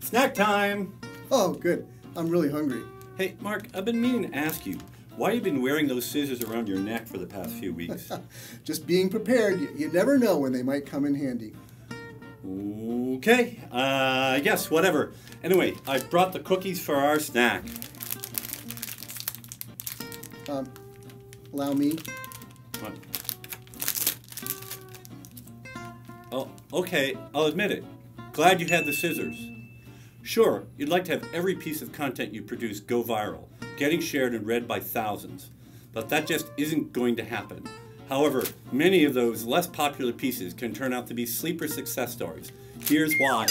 Snack time! Oh, good. I'm really hungry. Hey, Mark, I've been meaning to ask you, why you've been wearing those scissors around your neck for the past few weeks? Just being prepared. You never know when they might come in handy. Okay, I guess, whatever. Anyway, I brought the cookies for our snack. Allow me. What? Oh, okay, I'll admit it. Glad you had the scissors. Sure, you'd like to have every piece of content you produce go viral, getting shared and read by thousands. But that just isn't going to happen. However, many of those less popular pieces can turn out to be sleeper success stories. Here's why.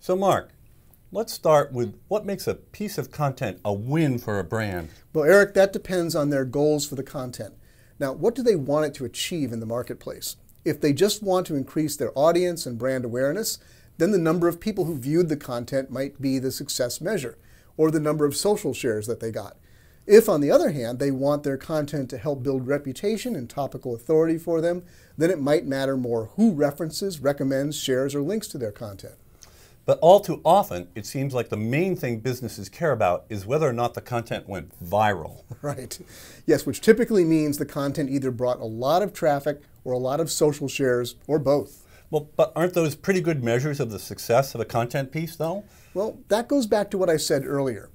So Mark, let's start with what makes a piece of content a win for a brand. Well, Eric, that depends on their goals for the content. Now, what do they want it to achieve in the marketplace? If they just want to increase their audience and brand awareness, then the number of people who viewed the content might be the success measure, or the number of social shares that they got. If, on the other hand, they want their content to help build reputation and topical authority for them, then it might matter more who references, recommends, shares, or links to their content. But all too often, it seems like the main thing businesses care about is whether or not the content went viral. Right. Yes, which typically means the content either brought a lot of traffic or a lot of social shares, or both. Well, but aren't those pretty good measures of the success of a content piece, though? Well, that goes back to what I said earlier.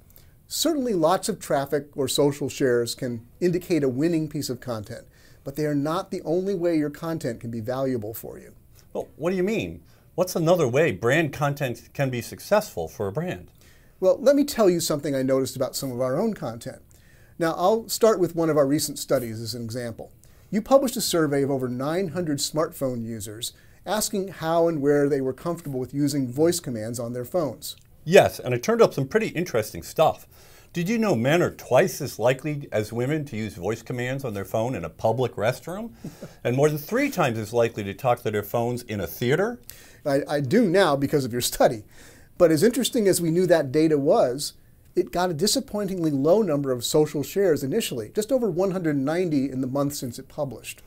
Certainly lots of traffic or social shares can indicate a winning piece of content, but they are not the only way your content can be valuable for you. Well, what do you mean? What's another way brand content can be successful for a brand? Well, let me tell you something I noticed about some of our own content. Now, I'll start with one of our recent studies as an example. You published a survey of over 900 smartphone users asking how and where they were comfortable with using voice commands on their phones. Yes, and it turned up some pretty interesting stuff. Did you know men are twice as likely as women to use voice commands on their phone in a public restroom? And more than 3 times as likely to talk to their phones in a theater? I do now because of your study. But as interesting as we knew that data was, it got a disappointingly low number of social shares initially, just over 190 in the month since it published.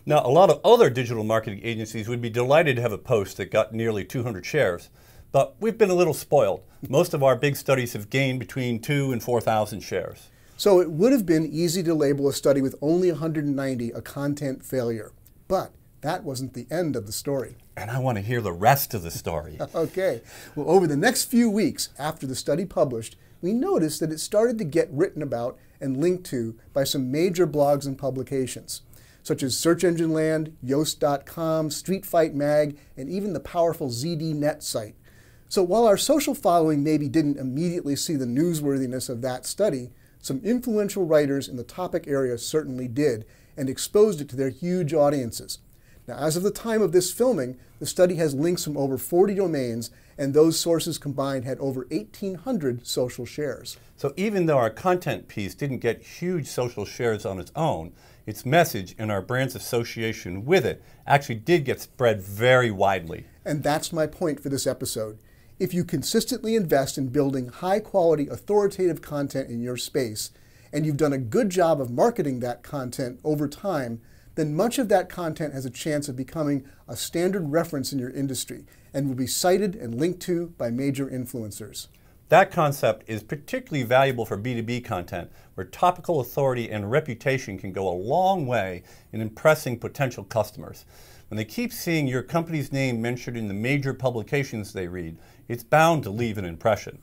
Now, a lot of other digital marketing agencies would be delighted to have a post that got nearly 200 shares. But we've been a little spoiled. Most of our big studies have gained between 2,000 and 4,000 shares. So it would have been easy to label a study with only 190 a content failure. But that wasn't the end of the story. And I want to hear the rest of the story. Okay. Well, over the next few weeks after the study published, we noticed that it started to get written about and linked to by some major blogs and publications, such as Search Engine Land, Yoast.com, Street Fight Mag, and even the powerful ZDNet site. So while our social following maybe didn't immediately see the newsworthiness of that study, some influential writers in the topic area certainly did and exposed it to their huge audiences. Now, as of the time of this filming, the study has links from over 40 domains, and those sources combined had over 1,800 social shares. So even though our content piece didn't get huge social shares on its own, its message and our brand's association with it actually did get spread very widely. And that's my point for this episode. If you consistently invest in building high-quality, authoritative content in your space, and you've done a good job of marketing that content over time, then much of that content has a chance of becoming a standard reference in your industry and will be cited and linked to by major influencers. That concept is particularly valuable for B2B content, where topical authority and reputation can go a long way in impressing potential customers. When they keep seeing your company's name mentioned in the major publications they read, it's bound to leave an impression.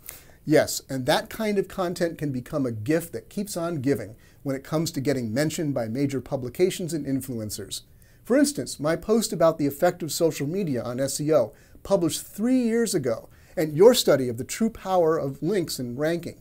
Yes, and that kind of content can become a gift that keeps on giving when it comes to getting mentioned by major publications and influencers. For instance, my post about the effect of social media on SEO, published 3 years ago, and your study of the true power of links and ranking,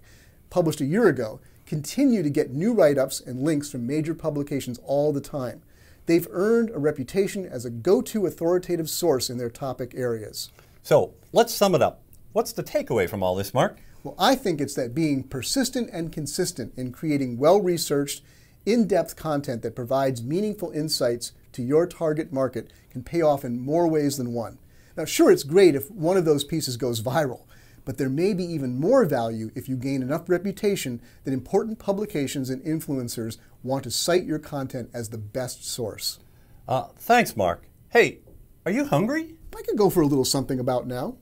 published a year ago, continue to get new write-ups and links from major publications all the time. They've earned a reputation as a go-to authoritative source in their topic areas. So let's sum it up. What's the takeaway from all this, Mark? Well, I think it's that being persistent and consistent in creating well-researched, in-depth content that provides meaningful insights to your target market can pay off in more ways than one. Now, sure, it's great if one of those pieces goes viral, but there may be even more value if you gain enough reputation that important publications and influencers want to cite your content as the best source. Thanks, Mark. Hey, are you hungry? I could go for a little something about now.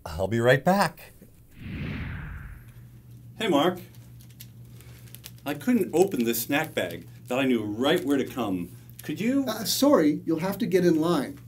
I'll be right back. Hey, Mark. I couldn't open this snack bag, but I knew right where to come. Could you? Sorry, you'll have to get in line.